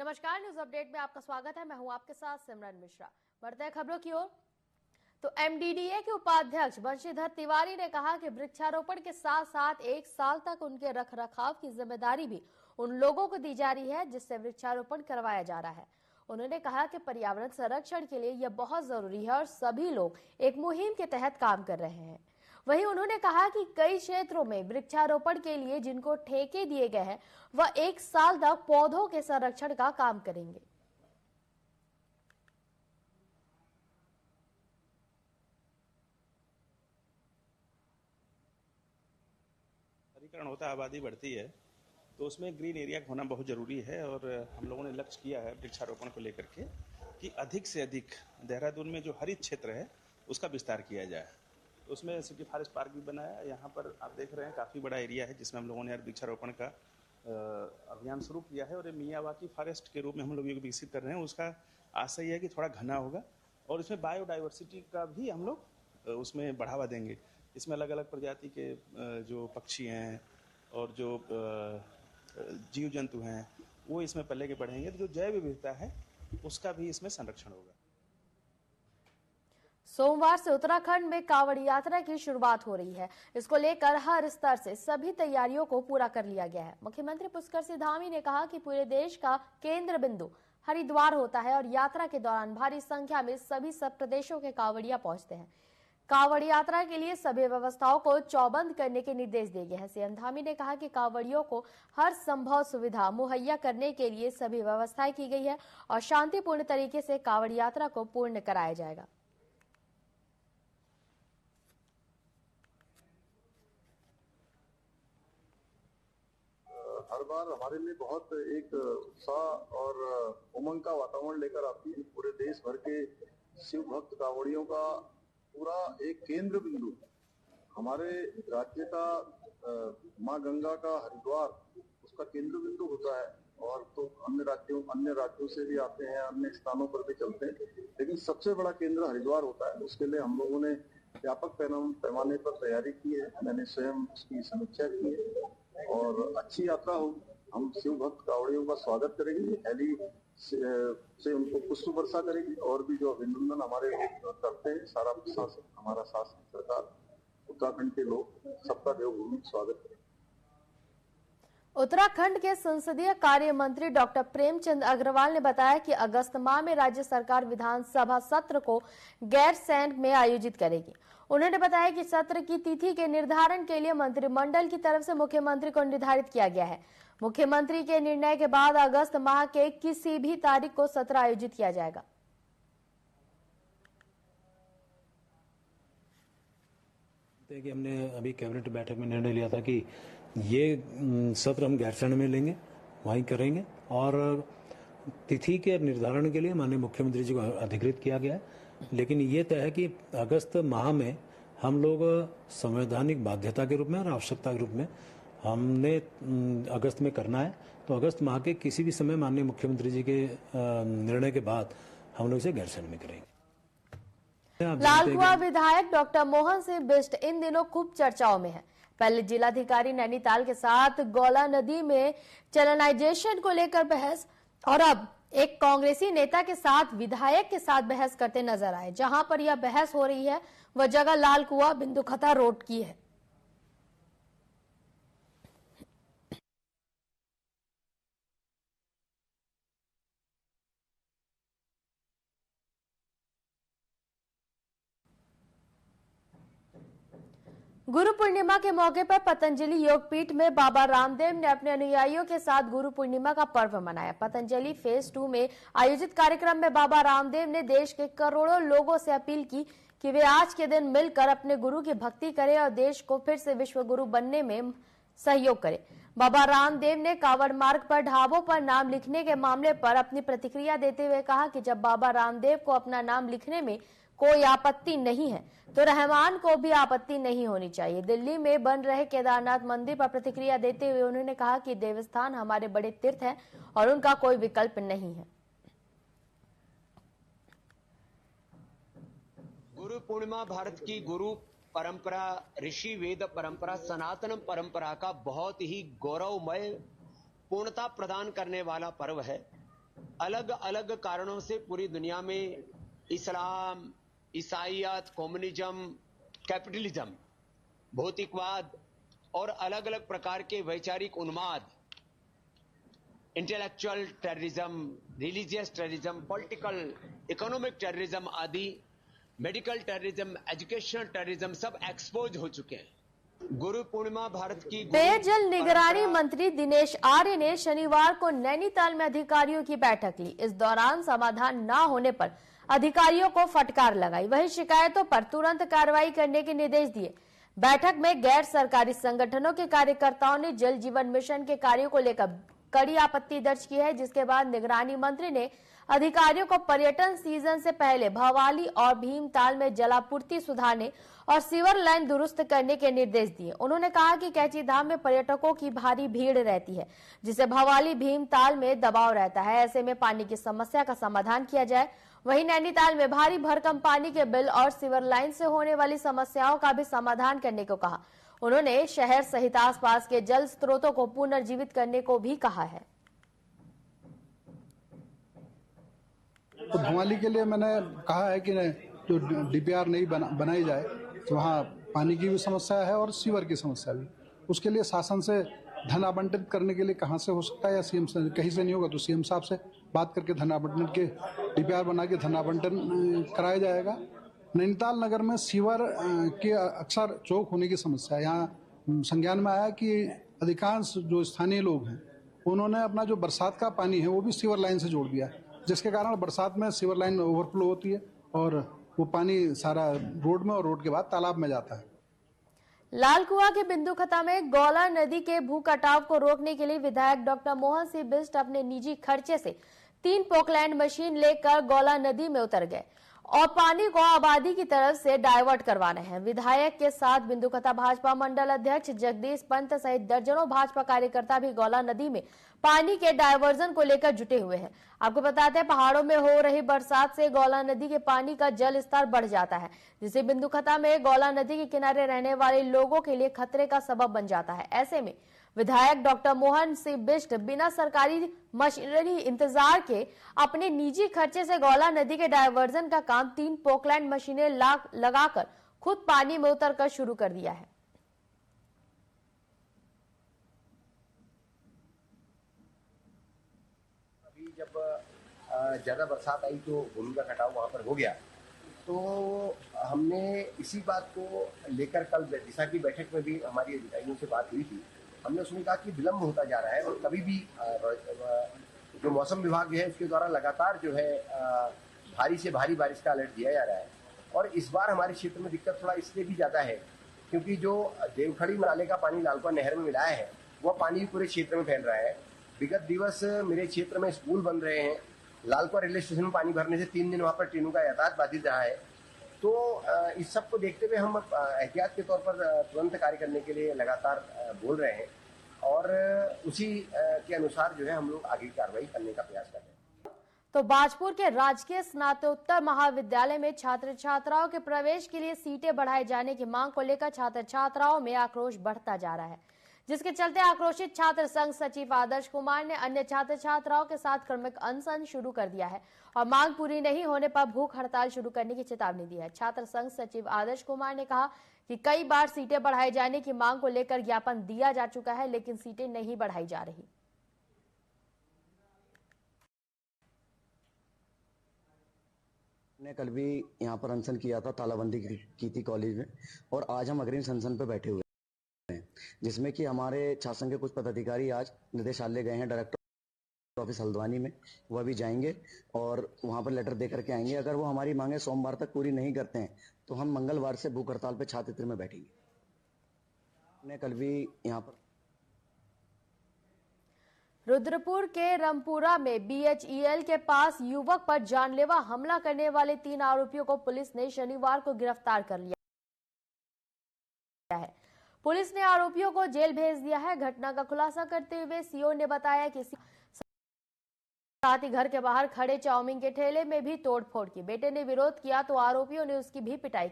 नमस्कार, news update में आपका स्वागत है। मैं हूं आपके साथ सिमरन मिश्रा। बढ़ते हैं खबरों की ओर। तो एमडीडीए के उपाध्यक्ष बंशीधर तिवारी ने कहा कि वृक्षारोपण के साथ साथ 1 साल तक उनके रखरखाव की जिम्मेदारी भी उन लोगों को दी जा रही है जिससे वृक्षारोपण करवाया जा रहा है। उन्होंने कहा कि पर्यावरण संरक्षण के लिए यह बहुत जरूरी है और सभी लोग एक मुहिम के तहत काम कर रहे हैं। वहीं उन्होंने कहा कि कई क्षेत्रों में वृक्षारोपण के लिए जिनको ठेके दिए गए हैं वह 1 साल तक पौधों के संरक्षण का काम करेंगे। शहरीकरण होता है, आबादी बढ़ती है, तो उसमें ग्रीन एरिया होना बहुत ज़रूरी है। और हम लोगों ने लक्ष्य किया है वृक्षारोपण को लेकर के कि अधिक से अधिक देहरादून में जो हरित क्षेत्र है उसका विस्तार किया जाए। तो उसमें सिटी फॉरेस्ट पार्क भी बनाया। यहाँ पर आप देख रहे हैं काफ़ी बड़ा एरिया है जिसमें हम लोगों ने वृक्षारोपण का अभियान शुरू किया है। और ये मियावाकी फॉरेस्ट के रूप में हम लोग ये विकसित कर रहे हैं। उसका आशय है कि थोड़ा घना होगा और इसमें बायोडाइवर्सिटी का भी हम लोग उसमें बढ़ावा देंगे। इसमें अलग अलग प्रजाति के जो पक्षी हैं और जो जीव जंतु हैं वो इसमें पल्ले के बढ़ेंगे। तो जो जैव विविधता है उसका भी इसमें संरक्षण होगा। सोमवार से उत्तराखंड में कांवड़ यात्रा की शुरुआत हो रही है। इसको लेकर हर स्तर से सभी तैयारियों को पूरा कर लिया गया है। मुख्यमंत्री पुष्कर सिंह धामी ने कहा कि पूरे देश का केंद्र बिंदु हरिद्वार होता है और यात्रा के दौरान भारी संख्या में सभी सब प्रदेशों के कांवड़िया पहुंचते हैं। कांवड़ यात्रा के लिए सभी व्यवस्थाओं को चौबंद करने के निर्देश दिए गए हैं। सीएम धामी ने कहा कि कांवड़ियों को हर संभव सुविधा मुहैया करने के लिए सभी व्यवस्थाएं की गई है और शांतिपूर्ण तरीके से कांवड़ यात्रा को पूर्ण कराया जाएगा। हर बार हमारे लिए बहुत एक उत्साह और उमंग का वातावरण लेकर आती है। पूरे देश भर के शिव भक्त कांवड़ियों का पूरा एक केंद्र बिंदु हमारे राज्य का मां गंगा का हरिद्वार उसका केंद्र बिंदु होता है। और तो अन्य राज्यों से भी आते हैं, अन्य स्थानों पर भी चलते हैं, लेकिन सबसे बड़ा केंद्र हरिद्वार होता है। उसके लिए हम लोगों ने व्यापक पैमाने पर तैयारी की है। मैंने स्वयं उसकी समीक्षा की है और अच्छी यात्रा हो। हम शिव भक्त कांवड़ियों का स्वागत करेंगे, हेली से उनको पुष्प वर्षा करेगी और भी जो अभिनंदन हमारे करते हैं सारा प्रशासन, हमारा शासन, सरकार, उत्तराखंड के लोग सबका देवभूमि स्वागत करेंगे। उत्तराखंड के संसदीय कार्य मंत्री डॉक्टर प्रेमचंद अग्रवाल ने बताया कि अगस्त माह में राज्य सरकार विधानसभा सत्र को गैरसैंण में आयोजित करेगी। उन्होंने बताया कि सत्र की तिथि के निर्धारण के लिए मंत्रिमंडल की तरफ से मुख्यमंत्री को निर्धारित किया गया है। मुख्यमंत्री के निर्णय के बाद अगस्त माह के किसी भी तारीख को सत्र आयोजित किया जाएगा। कि हमने अभी कैबिनेट बैठक में निर्णय लिया था कि ये सत्र हम गैरसैंण में लेंगे, वहीं करेंगे और तिथि के निर्धारण के लिए माननीय मुख्यमंत्री जी को अधिकृत किया गया है। लेकिन ये तय है कि अगस्त माह में हम लोग संवैधानिक बाध्यता के रूप में और आवश्यकता के रूप में हमने अगस्त में करना है। तो अगस्त माह के किसी भी समय माननीय मुख्यमंत्री जी के निर्णय के बाद हम लोग इसे गैरसैंण में करेंगे। लालकुआं विधायक डॉक्टर मोहन सिंह बिष्ट इन दिनों खूब चर्चाओं में है। पहले जिलाधिकारी नैनीताल के साथ गौला नदी में चैनलाइजेशन को लेकर बहस और अब एक कांग्रेसी नेता के साथ विधायक के साथ बहस करते नजर आए। जहां पर यह बहस हो रही है वह जगह लालकुआं बिंदुखता रोड की है। गुरु पूर्णिमा के मौके पर पतंजलि योगपीठ में बाबा रामदेव ने अपने अनुयायियों के साथ गुरु पूर्णिमा का पर्व मनाया। पतंजलि फेज 2 में आयोजित कार्यक्रम में बाबा रामदेव ने देश के करोड़ों लोगों से अपील की कि वे आज के दिन मिलकर अपने गुरु की भक्ति करें और देश को फिर से विश्व गुरु बनने में सहयोग करें। बाबा रामदेव ने कांवड़ मार्ग पर ढाबों पर नाम लिखने के मामले पर अपनी प्रतिक्रिया देते हुए कहा कि जब बाबा रामदेव को अपना नाम लिखने में कोई आपत्ति नहीं है तो रहमान को भी आपत्ति नहीं होनी चाहिए। दिल्ली में बन रहे केदारनाथ मंदिर पर प्रतिक्रिया देते हुए उन्होंने कहा कि देवस्थान हमारे बड़े तीर्थ है और उनका कोई विकल्प नहीं है। गुरु पूर्णिमा भारत की गुरु परंपरा, ऋषि वेद परंपरा, सनातन परंपरा का बहुत ही गौरवमय पूर्णता प्रदान करने वाला पर्व है। अलग अलग कारणों से पूरी दुनिया में इस्लाम, ईसाइयत, कम्युनिज्म, कैपिटलिज्म, भौतिकवाद और अलग अलग प्रकार के वैचारिक उन्माद, intellectual terrorism, religious terrorism, political, economic terrorism आदि, मेडिकल टेररिज्म, एजुकेशनल टेररिज्म सब एक्सपोज हो चुके हैं। गुरु पूर्णिमा भारत की पेयजल निगरानी मंत्री दिनेश आर्य ने शनिवार को नैनीताल में अधिकारियों की बैठक ली। इस दौरान समाधान न होने पर अधिकारियों को फटकार लगाई, वहीं शिकायतों पर तुरंत कार्रवाई करने के निर्देश दिए। बैठक में गैर सरकारी संगठनों के कार्यकर्ताओं ने जल जीवन मिशन के कार्यों को लेकर कड़ी आपत्ति दर्ज की है, जिसके बाद निगरानी मंत्री ने अधिकारियों को पर्यटन सीजन से पहले भवाली और भीमताल में जलापूर्ति सुधारने और सीवर लाइन दुरुस्त करने के निर्देश दिए। उन्होंने कहा कि कैची धाम में पर्यटकों की भारी भीड़ रहती है, जिससे भवाली भीमताल में दबाव रहता है। ऐसे में पानी की समस्या का समाधान किया जाए। वहीं नैनीताल में भारी भरकम पानी के बिल और सीवर लाइन से होने वाली समस्याओं का भी समाधान करने को कहा। उन्होंने शहर सहित आसपास के जल स्रोतों को पुनर्जीवित करने को भी कहा है। तो भवाली के लिए मैंने कहा है कि जो डीपीआर नहीं बनाई जाए तो वहाँ पानी की भी समस्या है और सीवर की समस्या भी। उसके लिए शासन से धन आवंटित करने के लिए कहाँ से हो सकता है, या सीएम से कहीं से नहीं होगा तो सीएम साहब से बात करके धन आवंटन के डीपीआर बना के धन आवंटन कराया जाएगा। नैनीताल नगर में सीवर के अक्सर चौक होने की समस्या है। यहाँ संज्ञान में आया कि अधिकांश जो स्थानीय लोग हैं उन्होंने अपना जो बरसात का पानी है वो भी सीवर लाइन से जोड़ दिया है, जिसके कारण बरसात में सीवर लाइन ओवरफ्लो होती है और वो पानी सारा रोड में और रोड के बाद तालाब में जाता है। लालकुआं के बिंदुखता में गौला नदी के भू कटाव को रोकने के लिए विधायक डॉक्टर मोहन सिंह बिष्ट अपने निजी खर्चे से 3 पोकलैंड मशीन लेकर गौला नदी में उतर गए और पानी को आबादी की तरफ से डाइवर्ट करवाना है। विधायक के साथ बिंदुखता भाजपा मंडल अध्यक्ष जगदीश पंत सहित दर्जनों भाजपा कार्यकर्ता भी गौला नदी में पानी के डायवर्जन को लेकर जुटे हुए हैं। आपको बताते हैं, पहाड़ों में हो रही बरसात से गौला नदी के पानी का जल स्तर बढ़ जाता है, जिससे बिंदुखता में गौला नदी के किनारे रहने वाले लोगों के लिए खतरे का सबब बन जाता है। ऐसे में विधायक डॉक्टर मोहन सिंह बिष्ट बिना सरकारी मशीनरी इंतजार के अपने निजी खर्चे से गौला नदी के डायवर्जन का काम 3 पोकलैंड मशीनें लगाकर खुद पानी में उतरकर शुरू कर दिया है। अभी जब ज्यादा बरसात आई तो भूमि का कटाव वहां पर हो गया, तो हमने इसी बात को लेकर कल दिशा की बैठक में भी हमारी अधिकारियों से बात हुई थी। हमने उसमें कहा कि विलम्ब होता जा रहा है और कभी भी जो मौसम विभाग है उसके द्वारा लगातार जो है भारी से भारी बारिश का अलर्ट दिया जा रहा है। और इस बार हमारे क्षेत्र में दिक्कत थोड़ा इसलिए भी ज्यादा है क्योंकि जो देवखड़ी नाले का पानी लालकुआ नहर में मिलाया है वह पानी पूरे क्षेत्र में फैल रहा है। विगत दिवस मेरे क्षेत्र में स्कूल बन रहे हैं, लालकुआ रेलवे स्टेशन में पानी भरने से 3 दिन वहां पर ट्रेनों का यातायात बाधित रहा है। तो इस सब को देखते हुए हम एहतियात के तौर पर तुरंत कार्य करने के लिए लगातार बोल रहे हैं और उसी के अनुसार जो है हम लोग आगे कार्रवाई करने का प्रयास कर रहे हैं। तो बाजपुर के राजकीय स्नातकोत्तर महाविद्यालय में छात्र छात्राओं के प्रवेश के लिए सीटें बढ़ाए जाने की मांग को लेकर छात्र छात्राओं में आक्रोश बढ़ता जा रहा है, जिसके चलते आक्रोशित छात्र संघ सचिव आदर्श कुमार ने अन्य छात्र छात्राओं के साथ क्रमिक अनशन शुरू कर दिया है और मांग पूरी नहीं होने पर भूख हड़ताल शुरू करने की चेतावनी दी है। छात्र संघ सचिव आदर्श कुमार ने कहा कि कई बार सीटें बढ़ाए जाने की मांग को लेकर ज्ञापन दिया जा चुका है, लेकिन सीटें नहीं बढ़ाई जा रही। ने कल भी यहाँ पर अनशन किया था, तालाबंदी की थी कॉलेज में, और आज हम अग्रिम अनशन पे बैठे हुए हैं, जिसमें कि हमारे छात्र संघ के कुछ पदाधिकारी आज निदेशालय गए हैं, डायरेक्टर ऑफिस हल्द्वानी में, वह भी जाएंगे और वहां पर लेटर दे करके आएंगे। अगर वो हमारी मांगे सोमवार तक पूरी नहीं करते हैं तो हम मंगलवार से भूख हड़ताल पे छात्र में बैठेंगे। ने कल भी यहाँ पर रुद्रपुर के रमपुरा में बीएचईएल के पास युवक पर जानलेवा हमला करने वाले 3 आरोपियों को पुलिस ने शनिवार को गिरफ्तार कर लिया है। पुलिस ने आरोपियों को जेल भेज दिया है। घटना का खुलासा करते हुए सीओ ने बताया कि साथ ही घर के बाहर खड़े चाउमीन के ठेले में भी तोड़फोड़ की। बेटे ने विरोध किया तो आरोपियों ने उसकी भी पिटाई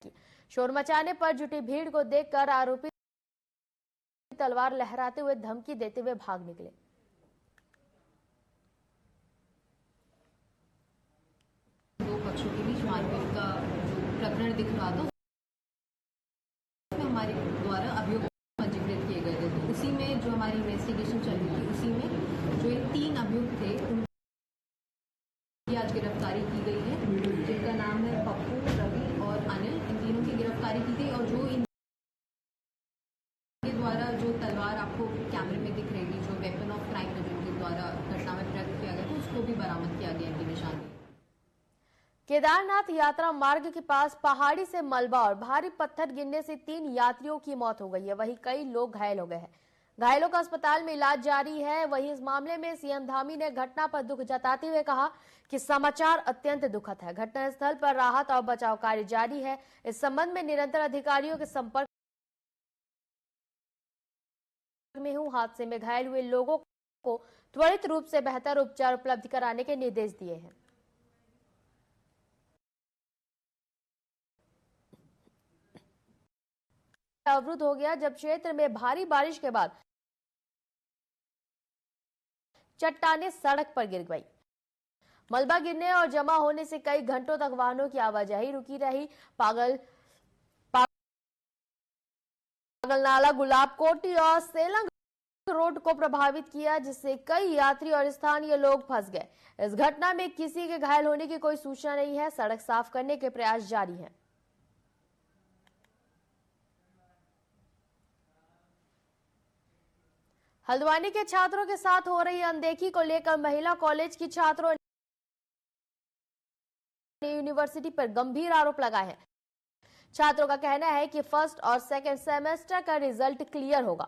की। शोर मचाने पर जुटी भीड़ को देखकर आरोपी तलवार लहराते हुए धमकी देते हुए भाग निकले। मैं दिखवा दूँ, हमारे द्वारा अभियोग पंजीकृत किए गए थे। तो उसी में जो हमारी इन्वेस्टिगेशन चल रही थी, उसी में जो ये 3 अभियुक्त थे उनकी आज गिरफ्तारी की गई है, जिनका नाम है पप्पू, रवि और अनिल। इन तीनों की गिरफ्तारी की गई और जो इनके द्वारा जो तलवार आपको कैमरे में दिख रही थी, जो वेपन ऑफ क्राइम जिनके द्वारा घटना में प्रयोग किया गया था, उसको भी बरामद किया गया इनकी निशानदेही। केदारनाथ यात्रा मार्ग के पास पहाड़ी से मलबा और भारी पत्थर गिरने से 3 यात्रियों की मौत हो गई है, वहीं कई लोग घायल हो गए हैं। घायलों का अस्पताल में इलाज जारी है। वहीं इस मामले में सीएम धामी ने घटना पर दुख जताते हुए कहा कि समाचार अत्यंत दुखद है। घटनास्थल पर राहत और बचाव कार्य जारी है। इस संबंध में निरंतर अधिकारियों के संपर्क में हूं। हादसे में घायल हुए लोगों को त्वरित रूप से बेहतर उपचार उपलब्ध कराने के निर्देश दिए हैं। अवरुद्ध हो गया जब क्षेत्र में भारी बारिश के बाद चट्टानें सड़क पर गिर गई। मलबा गिरने और जमा होने से कई घंटों तक वाहनों की आवाजाही रुकी रही। पागलनाला, गुलाबकोटी और सेलंग रोड को प्रभावित किया, जिससे कई यात्री और स्थानीय लोग फंस गए। इस घटना में किसी के घायल होने की कोई सूचना नहीं है। सड़क साफ करने के प्रयास जारी हैं। हल्द्वानी के छात्रों के साथ हो रही अनदेखी को लेकर महिला कॉलेज की छात्रों ने यूनिवर्सिटी पर गंभीर आरोप लगाए हैं। छात्रों का कहना है कि फर्स्ट और सेकंड सेमेस्टर का रिजल्ट क्लियर होगा,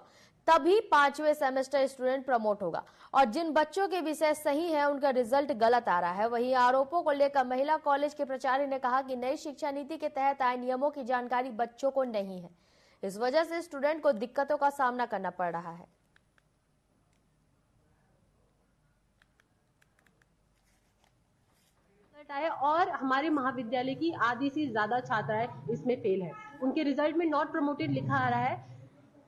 तभी 5वें सेमेस्टर स्टूडेंट प्रमोट होगा और जिन बच्चों के विषय सही है उनका रिजल्ट गलत आ रहा है। वहीं आरोपों को लेकर महिला कॉलेज के प्राचार्य ने कहा कि नई शिक्षा नीति के तहत आए नियमों की जानकारी बच्चों को नहीं है, इस वजह से स्टूडेंट को दिक्कतों का सामना करना पड़ रहा है। और हमारे महाविद्यालय की आधी से ज्यादा छात्राएं इसमें फेल है। उनके रिजल्ट में नॉट प्रमोटेड लिखा आ रहा है,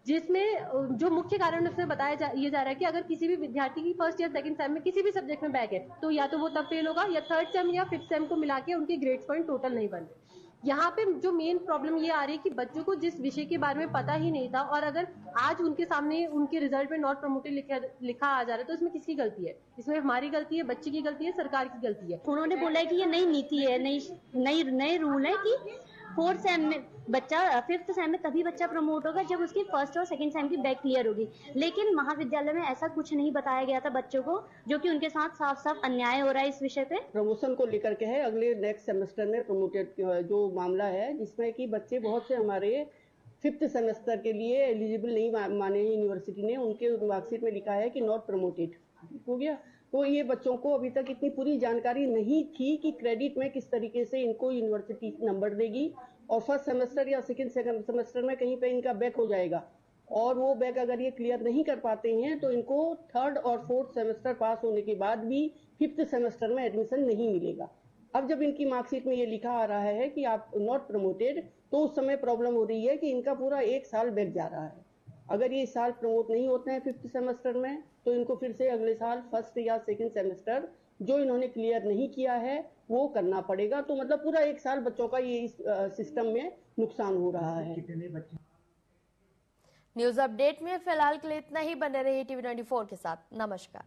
जिसमें जो मुख्य कारण उसमें बताया जा रहा है कि अगर किसी भी विद्यार्थी की फर्स्ट या सेकंड सेम में किसी भी सब्जेक्ट में बैक है तो या तो वो तब फेल होगा या थर्ड सेम या फिफ्थ सेम को मिला के उनके ग्रेड्स पॉइंट टोटल नहीं बन रहे। यहाँ पे जो मेन प्रॉब्लम ये आ रही है कि बच्चों को जिस विषय के बारे में पता ही नहीं था और अगर आज उनके सामने उनके रिजल्ट में नॉट प्रमोटेड लिखा आ जा रहा है तो इसमें किसकी गलती है? इसमें हमारी गलती है, बच्चे की गलती है, सरकार की गलती है। उन्होंने बोला है कि ये नई नीति है, नई रूल है कि 4th सेम में बच्चा 5th सेम में तभी बच्चा प्रमोट होगा जब उसकी फर्स्ट और सेकंड सेम की बैक क्लियर होगी। लेकिन महाविद्यालय में ऐसा कुछ नहीं बताया गया था बच्चों को, जो कि उनके साथ साफ साफ अन्याय हो रहा है इस विषय पे। प्रमोशन को लेकर के है अगले नेक्स्ट सेमेस्टर में प्रमोटेड जो मामला है, जिसमें कि बच्चे बहुत से हमारे 5th सेमेस्टर के लिए एलिजिबल नहीं माने यूनिवर्सिटी ने, उनके मार्कशीट में लिखा है कि नॉट प्रमोटेड हो गया। तो ये बच्चों को अभी तक इतनी पूरी जानकारी नहीं थी कि क्रेडिट में किस तरीके से इनको यूनिवर्सिटी नंबर देगी और फर्स्ट सेमेस्टर या सेकंड सेमेस्टर में कहीं पे इनका बैक हो जाएगा और वो बैक अगर ये क्लियर नहीं कर पाते हैं तो इनको 3rd और 4th सेमेस्टर पास होने के बाद भी 5th सेमेस्टर में एडमिशन नहीं मिलेगा। अब जब इनकी मार्कशीट में ये लिखा आ रहा है कि आप नॉट प्रमोटेड, तो उस समय प्रॉब्लम हो रही है कि इनका पूरा 1 साल बैक जा रहा है। अगर ये साल प्रमोट नहीं होते हैं 5th सेमेस्टर में तो इनको फिर से अगले साल फर्स्ट या सेकंड सेमेस्टर जो इन्होंने क्लियर नहीं किया है वो करना पड़ेगा। तो मतलब पूरा 1 साल बच्चों का ये इस सिस्टम में नुकसान हो रहा है। न्यूज अपडेट में फिलहाल के लिए इतना ही। बने रहिए टीवी 24 के साथ। नमस्कार।